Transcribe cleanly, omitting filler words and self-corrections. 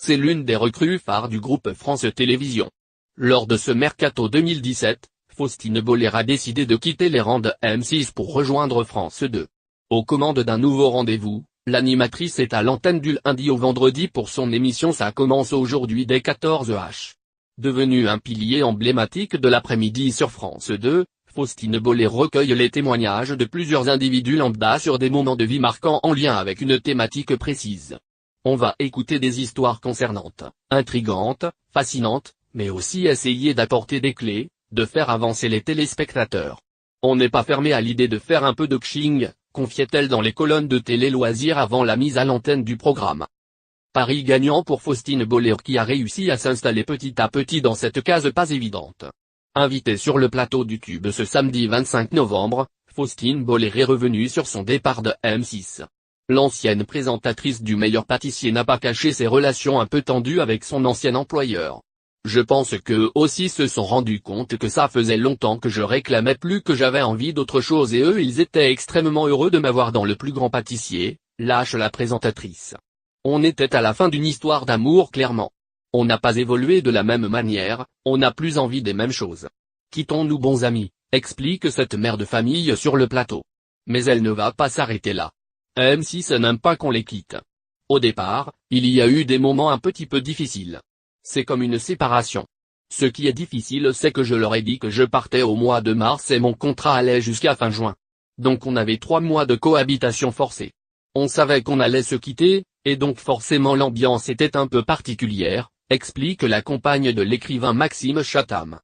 C'est l'une des recrues phares du groupe France Télévisions. Lors de ce mercato 2017, Faustine Boller a décidé de quitter les rangs de M6 pour rejoindre France 2. Aux commandes d'un nouveau rendez-vous, l'animatrice est à l'antenne du lundi au vendredi pour son émission Ça commence aujourd'hui dès 14h. Devenue un pilier emblématique de l'après-midi sur France 2, Faustine Boller recueille les témoignages de plusieurs individus lambda sur des moments de vie marquants en lien avec une thématique précise. On va écouter des histoires concernantes, intrigantes, fascinantes, mais aussi essayer d'apporter des clés, de faire avancer les téléspectateurs. On n'est pas fermé à l'idée de faire un peu de coaching, confiait-elle dans les colonnes de Télé Loisirs avant la mise à l'antenne du programme. Pari gagnant pour Faustine Boller qui a réussi à s'installer petit à petit dans cette case pas évidente. Invitée sur le plateau du Tube ce samedi 25 novembre, Faustine Boller est revenue sur son départ de M6. L'ancienne présentatrice du meilleur pâtissier n'a pas caché ses relations un peu tendues avec son ancien employeur. Je pense qu'eux aussi se sont rendus compte que ça faisait longtemps que je réclamais plus, que j'avais envie d'autre chose, et eux ils étaient extrêmement heureux de m'avoir dans le plus grand pâtissier, lâche la présentatrice. On était à la fin d'une histoire d'amour clairement. On n'a pas évolué de la même manière, on n'a plus envie des mêmes choses. Quittons-nous bons amis, explique cette mère de famille sur le plateau. Mais elle ne va pas s'arrêter là. M6 n'aime pas qu'on les quitte. Au départ, il y a eu des moments un petit peu difficiles. C'est comme une séparation. Ce qui est difficile, c'est que je leur ai dit que je partais au mois de mars et mon contrat allait jusqu'à fin juin. Donc on avait 3 mois de cohabitation forcée. On savait qu'on allait se quitter, et donc forcément l'ambiance était un peu particulière, explique la compagne de l'écrivain Maxime Chatham.